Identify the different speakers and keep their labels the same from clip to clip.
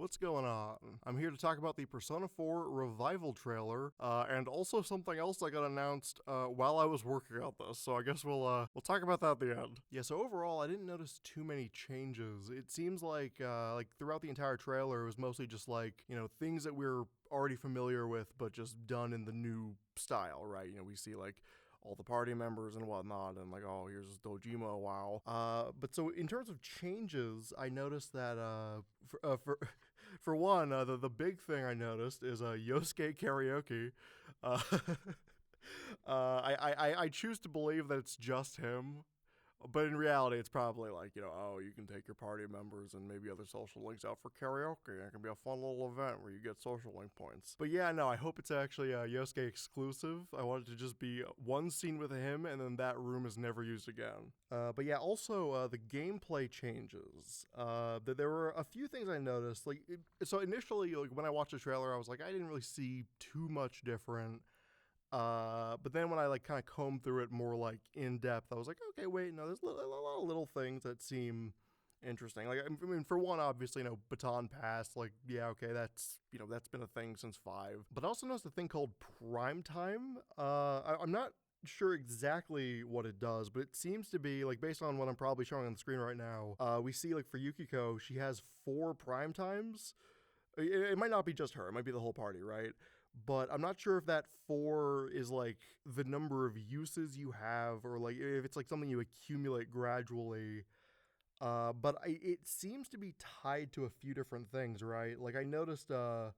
Speaker 1: what's going on? I'm here to talk about the Persona 4 Revival trailer, and also something else that got announced while I was working on this, so I guess we'll talk about that at the end. Yeah, so overall, I didn't notice too many changes. It seems like throughout the entire trailer, it was mostly just like, things that we're already familiar with, but just done in the new style, right? We see like all the party members and whatnot, and like, oh, here's Dojima, wow. But so in terms of changes, I noticed that for one, the big thing I noticed is Yosuke karaoke. I choose to believe that it's just him. But in reality, it's probably like, oh, you can take your party members and maybe other social links out for karaoke. It can be a fun little event where you get social link points. But yeah, no, I hope it's actually a Yosuke exclusive. I want it to just be one scene with him, and then that room is never used again. But yeah, also the gameplay changes. There were a few things I noticed. So initially, when I watched the trailer, I was like, I didn't really see too much different. But then when I kind of combed through it more in depth, I was like, okay, wait, no, there's a lot of little things that seem interesting. I mean, for one, obviously, Baton Pass, yeah, okay, that's been a thing since 5. But I also noticed a thing called Prime Time. I'm not sure exactly what it does, but it seems to be based on what I'm probably showing on the screen right now. We see for Yukiko, she has 4 prime times. It might not be just her, it might be the whole party, right? But I'm not sure if that 4 is the number of uses you have, or if it's something you accumulate gradually. But it seems to be tied to a few different things, right? I noticed for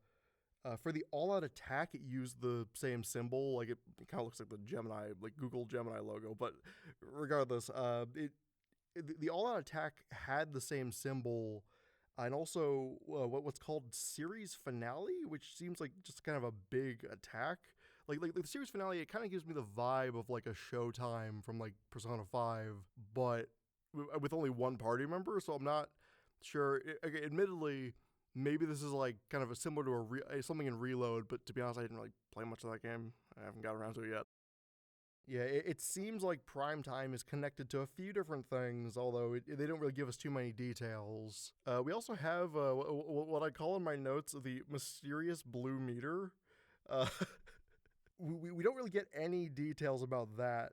Speaker 1: the all-out attack, it used the same symbol. It kind of looks like the Gemini, Google Gemini logo. But regardless, the all-out attack had the same symbol. And also what's called series finale, which seems like just kind of a big attack. Like the series finale, it kind of gives me the vibe of a Showtime from Persona 5, but with only one party member. So I'm not sure. Admittedly, maybe this is kind of similar to something in Reload, but to be honest, I didn't really play much of that game. I haven't got around to it yet. Yeah, it seems like Prime Time is connected to a few different things, although they don't really give us too many details. We also have what I call in my notes the mysterious blue meter. We don't really get any details about that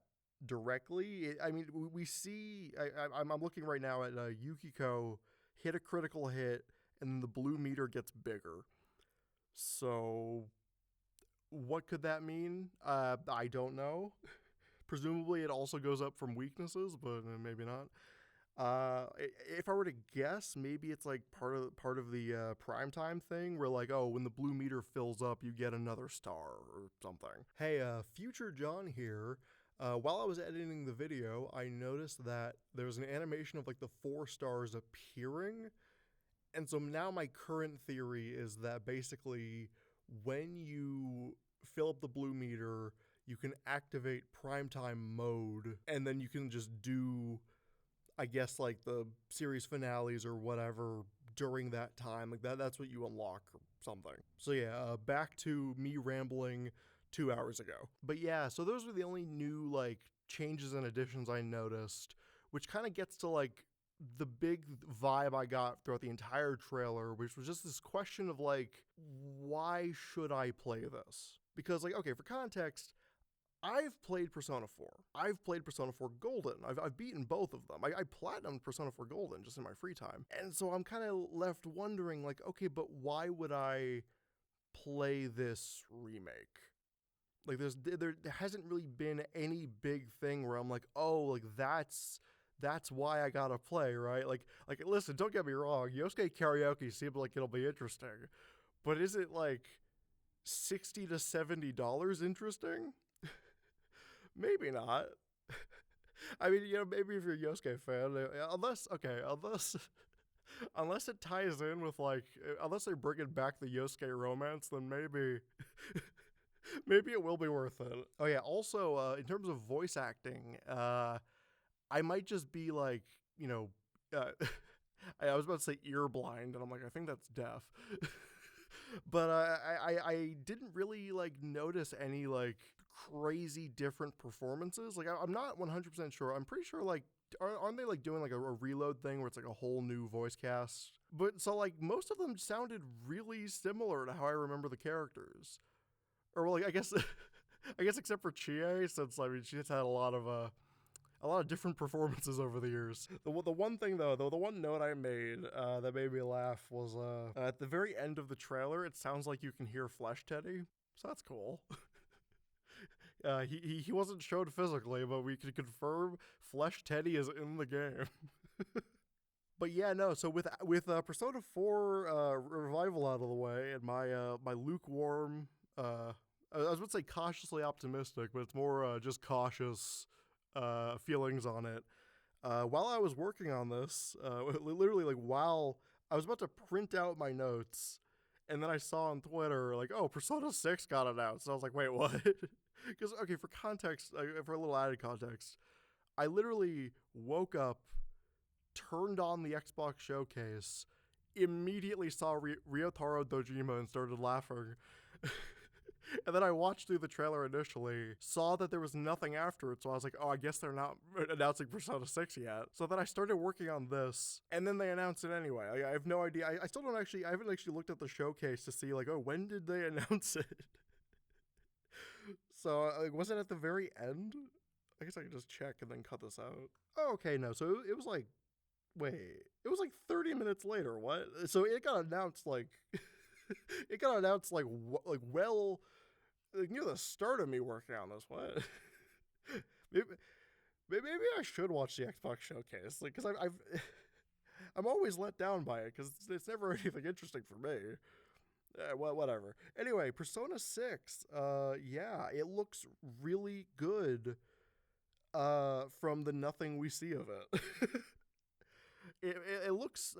Speaker 1: directly. I mean, we see, I'm looking right now at Yukiko hit a critical hit, and then the blue meter gets bigger. So what could that mean? I don't know. Presumably it also goes up from weaknesses, but maybe not. If I were to guess, maybe it's part of the prime time thing where when the blue meter fills up, you get another star or something. Hey, Future John here. While I was editing the video, I noticed that there was an animation of the 4 stars appearing. And so now my current theory is that basically when you fill up the blue meter, you can activate primetime mode, and then you can just do, I guess, the series finales or whatever during that time. That's what you unlock or something. So yeah, back to me rambling 2 hours ago. But yeah, so those were the only new changes and additions I noticed, which kind of gets to the big vibe I got throughout the entire trailer, which was just this question of why should I play this? Because okay, for context, I've played Persona 4. I've played Persona 4 Golden. I've beaten both of them. I platinumed Persona 4 Golden just in my free time. And so I'm kind of left wondering okay, but why would I play this remake? There hasn't really been any big thing where I'm oh, that's why I gotta play, right? Listen, don't get me wrong, Yosuke karaoke seems like it'll be interesting, but is it $60 to $70 interesting? Maybe not. I mean, maybe if you're a Yosuke fan, unless it ties in with unless they're bringing back the Yosuke romance, then maybe it will be worth it. Oh yeah, also in terms of voice acting, I might just be I was about to say ear blind, and I'm I think that's deaf. But I didn't really notice any crazy different performances. I'm not 100% sure. I'm pretty sure aren't they like doing like a reload thing where it's like a whole new voice cast? But so like most of them sounded really similar to how I remember the characters. Or well, like I guess I guess except for Chie, since I mean she's had a lot of different performances over the years. The one thing though, the one note I made that made me laugh was at the very end of the trailer, it sounds like you can hear Flesh Teddy, so that's cool. He wasn't showed physically, but we could confirm Flesh Teddy is in the game. But yeah, no. So with Persona 4 Revival out of the way and my lukewarm, I was about to say cautiously optimistic, but it's more just cautious feelings on it. While I was working on this, literally like while I was about to print out my notes, and then I saw on Twitter like, oh, Persona 6 got announced. And I was like, wait, what? Because okay, for context, for a little added context, I literally woke up, turned on the Xbox showcase, immediately saw Ryotaro Dojima and started laughing. And then I watched through the trailer initially, saw that there was nothing after it, so I was like, oh, I guess they're not announcing Persona 6 yet. So then I started working on this, and then they announced it anyway. I have no idea. I still don't actually, I haven't actually looked at the showcase to see like, oh, when did they announce it? So was it at the very end? I guess I can just check and then cut this out. Oh, okay, no. So it was like, wait, it was like 30 minutes later. What? So it got announced like, it got announced like well, like near the start of me working on this. What? maybe I should watch the Xbox showcase, like, because I'm always let down by it because it's never anything interesting for me. Well, whatever. Anyway, Persona 6, yeah, it looks really good from the nothing we see of it. It looks,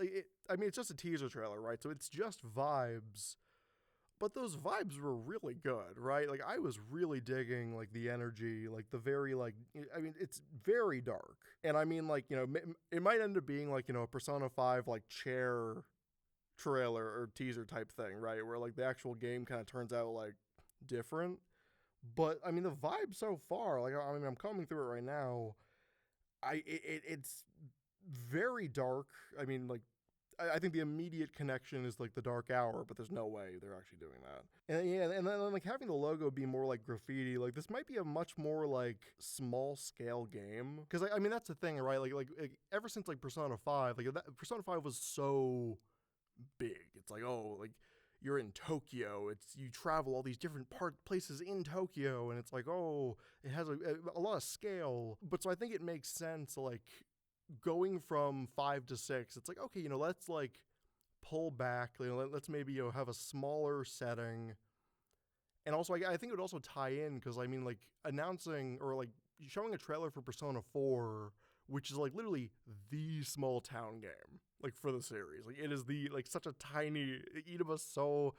Speaker 1: I mean, it's just a teaser trailer, right? So it's just vibes. But those vibes were really good, right? Like, I was really digging, like, the energy, like, the very, like, I mean, it's very dark. And I mean, like, you know, it might end up being, like, you know, a Persona 5, like, chair trailer or teaser type thing, right? Where, like, the actual game kind of turns out, like, different. But, I mean, the vibe so far, like, I mean, I'm combing through it right now. It's very dark. I mean, like, I think the immediate connection is like the Dark Hour, but there's no way they're actually doing that. And yeah, and then like having the logo be more like graffiti, like this might be a much more like small scale game. Because I mean that's the thing, right? Like ever since like Persona 5, like Persona 5 was so big. It's like, oh, like you're in Tokyo. It's you travel all these different places in Tokyo, and it's like, oh, it has a lot of scale. But so I think it makes sense like going from 5 to 6, it's like, okay, you know, let's like pull back, you know, let's maybe, you know, have a smaller setting. And also I think it would also tie in because I mean like announcing or like showing a trailer for Persona 4, which is like literally the small town game like for the series. Like it is the like such a tiny Inuma's so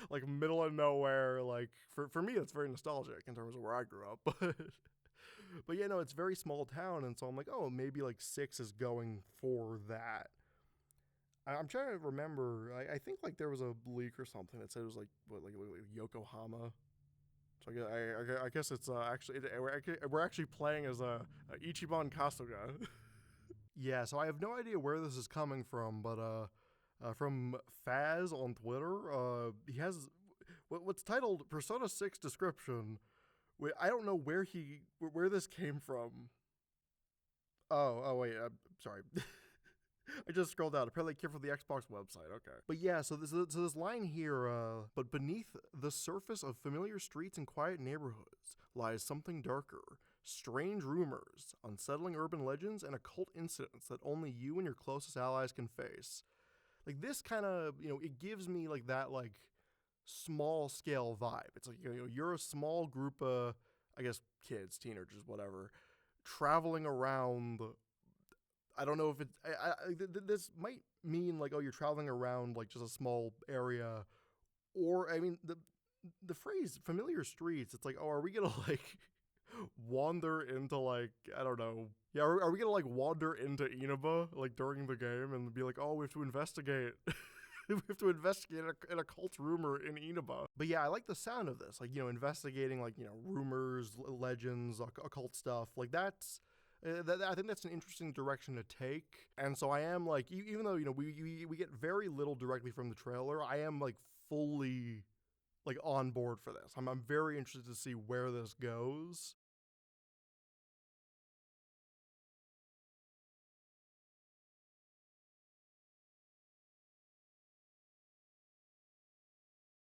Speaker 1: like middle of nowhere. Like for me it's very nostalgic in terms of where I grew up. But yeah, no, it's very small town, and so I'm like, oh, maybe like 6 is going for that. I'm trying to remember. I think like there was a leak or something that said it was like what, like Yokohama. So I guess it's actually we're actually playing as a Ichiban Kasuga. Yeah, so I have no idea where this is coming from, but from Faz on Twitter, he has what's titled Persona 6 description. Wait, I don't know where this came from. Oh wait, I'm sorry. I just scrolled down. Apparently it came from the Xbox website. Okay. But yeah, so this line here, but beneath the surface of familiar streets and quiet neighborhoods lies something darker. Strange rumors, unsettling urban legends, and occult incidents that only you and your closest allies can face. Like this kind of, you know, it gives me like that like small scale vibe. It's like, you know, you're a small group of, I guess, kids, teenagers, whatever, traveling around. I don't know if this might mean like, oh, you're traveling around like just a small area, or I mean the phrase familiar streets. It's like, oh, are we gonna like wander into like, I don't know. Yeah, are we gonna like wander into Inaba like during the game and be like, oh, we have to investigate. We have to investigate an occult rumor in Inaba. But yeah, I like the sound of this. Like, you know, investigating like, you know, rumors, legends, occult stuff. Like that's I think that's an interesting direction to take. And so I am like, even though we get very little directly from the trailer, I am like fully like on board for this. I'm very interested to see where this goes.